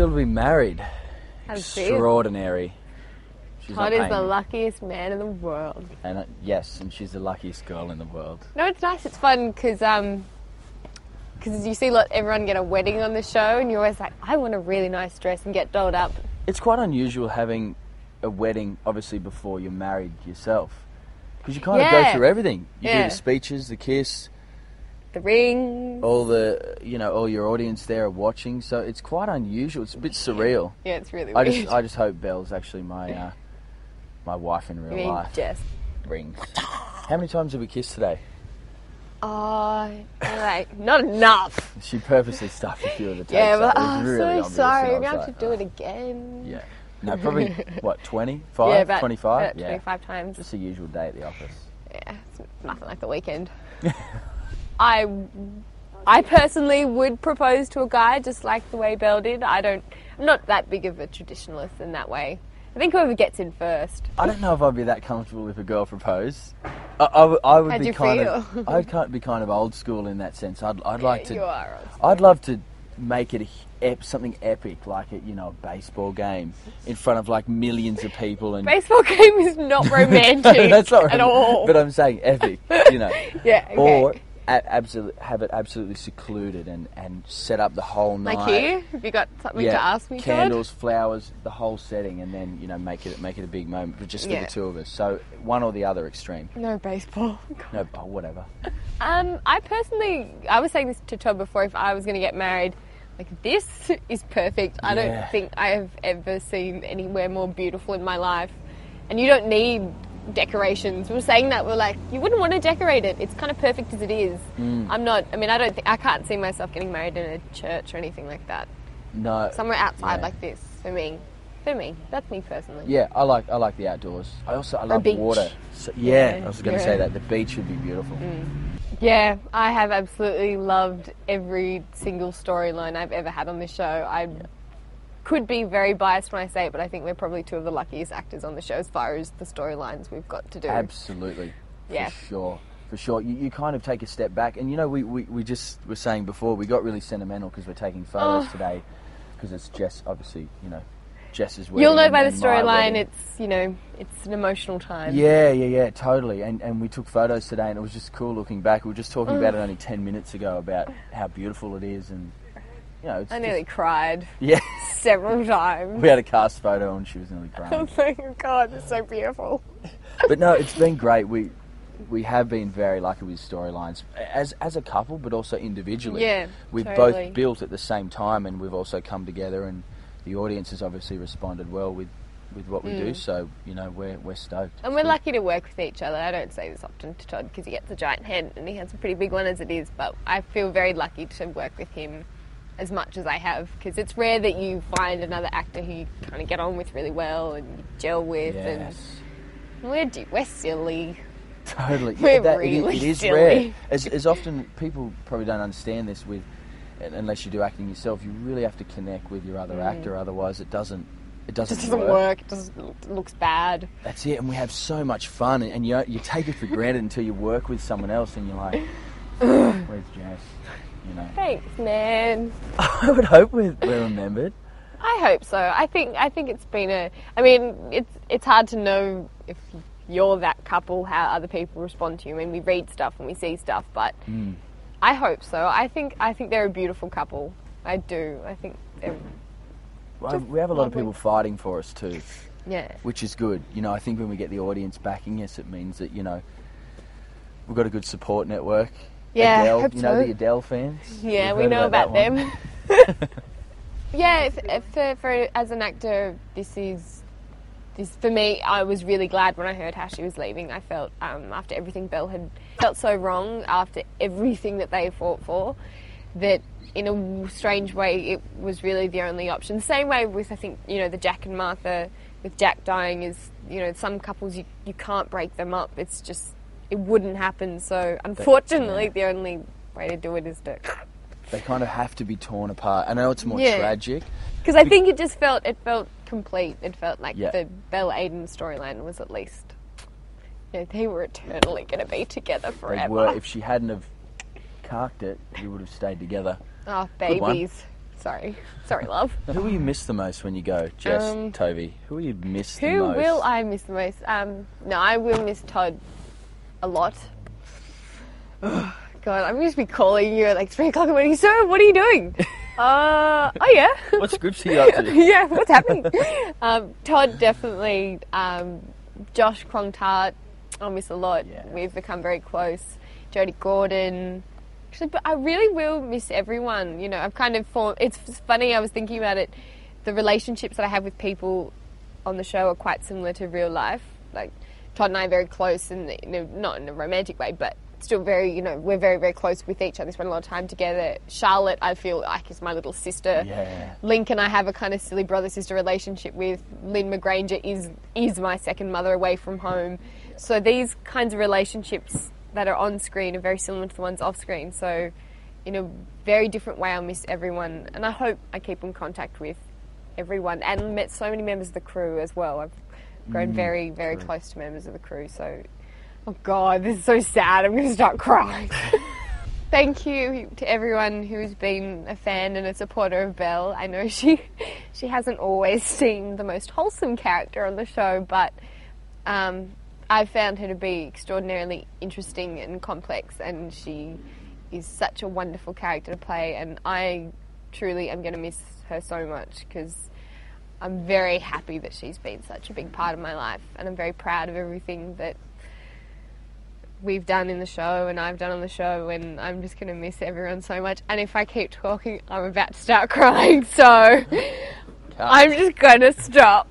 feel to be married? How does it feel? Extraordinary. She's Todd not is paying the me. luckiest man in the world. And yes, and she's the luckiest girl in the world. No, it's nice. It's fun because you see everyone get a wedding on the show, and you're always like, I want a really nice dress and get dolled up. It's quite unusual having a wedding, obviously, before you're married yourself. Because you kind of go through everything. You do the speeches, the kiss, the ring, all your audience there are watching. So it's quite unusual. It's a bit surreal. Yeah, it's really weird. I just hope Belle's actually my wife in real life. Jess. Ring. How many times have we kissed today? Not enough. She purposely stuffed a few of the tapes. Yeah, but it was really so obvious, sorry. and We I was have to do it again. Yeah. No, probably, what, 25? Yeah, about 25? 25 times. Just a usual day at the office. Yeah, it's nothing like the weekend. I personally would propose to a guy just like the way Belle did. I'm not that big of a traditionalist in that way. I think whoever gets in first. I don't know if I'd be that comfortable if a girl proposed. I would How'd be you kind feel? of. I'd be kind of old school in that sense. I'd like to. You are old school. I'd love to make it something epic, like a baseball game in front of like millions of people. And Baseball game is not romantic that's not at all. But I'm saying epic, Yeah. Okay. Or have it absolutely secluded and set up the whole night. Like here, have you got something to ask me, Todd? Candles, flowers, the whole setting, and then make it a big moment, but just for the two of us. So one or the other extreme. No baseball. No, whatever. I was saying this to Todd before. If I was going to get married, like this is perfect. I don't think I have ever seen anywhere more beautiful in my life, and you don't need decorations. We were saying that, we're like, you wouldn't want to decorate it. It's kind of perfect as it is. I can't see myself getting married in a church or anything like that. No. Somewhere outside like this, for me. That's me personally. Yeah, I like the outdoors. I love beach. water. So, I was going to say that. The beach would be beautiful. Yeah, I have absolutely loved every single storyline I've ever had on this show. I could be very biased when I say it, but I think we're probably two of the luckiest actors on the show as far as the storylines we've got to do. Absolutely. Yeah. For sure. You kind of take a step back, and we just were saying before, we got really sentimental because we're taking photos today, because it's Jess, obviously, Jess's wedding. You'll know by the and my storyline, wedding. it's an emotional time. Yeah, totally. And we took photos today, and it was just cool looking back. We were just talking about it only 10 minutes ago, about how beautiful it is, and I nearly cried. Yeah. Several times. We had a cast photo, and she was nearly crying. I was like, oh God, it's so beautiful. But no, it's been great. We have been very lucky with storylines as a couple, but also individually. Yeah, we've totally. both built at the same time, and we've also come together, and the audience has obviously responded well with what we do. So we're stoked. And we're lucky to work with each other. I don't say this often to Todd because he gets a giant head and he has a pretty big one as it is. But I feel very lucky to work with him as much as I have, because it's rare that you find another actor who you kind of get on with really well and you gel with. Yes. And we're silly. Totally. We're really it is silly. rare. As often, people probably don't understand this unless you do acting yourself, you really have to connect with your other actor, otherwise it doesn't work. It looks bad. That's it, and we have so much fun, and you take it for granted until you work with someone else and you're like, where's Jess? Thanks, man. I would hope we're remembered. I hope so. I think it's been it's hard to know if you're that couple, how other people respond to you. I mean, we read stuff and we see stuff, but I hope so. I think they're a beautiful couple. I do. I think they're... Well, we have a lot of people fighting for us too. Yeah. Which is good. I think when we get the audience backing us, it means that, we've got a good support network. Yeah, Adele, hope so. The Adele fans? Yeah, we know about them. Yeah, for as an actor, this for me, I was really glad when I heard how she was leaving. I felt, after everything Belle had felt so wrong, after everything that they fought for, that in a strange way it was really the only option. The same way with, I think, the Jack and Martha, with Jack dying, is, some couples you can't break them up. It's just, it wouldn't happen. So unfortunately, the only way to do it is to... They kind of have to be torn apart. I know it's more tragic. Because I think it felt complete. It felt like the Belle Aiden storyline was at least, they were eternally going to be together forever. If she hadn't have carked it, you would have stayed together. Oh, babies. Sorry, love. Who will you miss the most when you go, Jess, Toby? Who will you miss the most? Who will I miss the most? No, I will miss Todd a lot. God, I'm going to be calling you at like 3 o'clock in the morning. So, what are you doing? Oh yeah. What scripts are you up to? Yeah, what's happening? Todd definitely. Josh Klong-Tart, I'll miss a lot. Yeah. We've become very close. Jodie Gordon. Actually, but I really will miss everyone. You know, I've kind of formed... It's funny, I was thinking about it. The relationships that I have with people on the show are quite similar to real life. Like, Todd and I are very close, and not in a romantic way, but still very, we're very, very close with each other. We spend a lot of time together. Charlotte, I feel like, is my little sister. Yeah. Lincoln, I have a kind of silly brother-sister relationship with. Lynn McGranger is my second mother away from home. So these kinds of relationships that are on screen are very similar to the ones off screen. So in a very different way, I'll miss everyone. And I hope I keep in contact with everyone and met so many members of the crew as well. I've grown very, very close to members of the crew. So, oh God, this is so sad. I'm going to start crying. Thank you to everyone who's been a fan and a supporter of Belle. I know she hasn't always seemed the most wholesome character on the show, but I've found her to be extraordinarily interesting and complex, and she is such a wonderful character to play, and I truly am going to miss her so much because I'm very happy that she's been such a big part of my life, and I'm very proud of everything that we've done in the show and I've done on the show, and I'm just going to miss everyone so much. And if I keep talking, I'm about to start crying, so I'm just going to stop.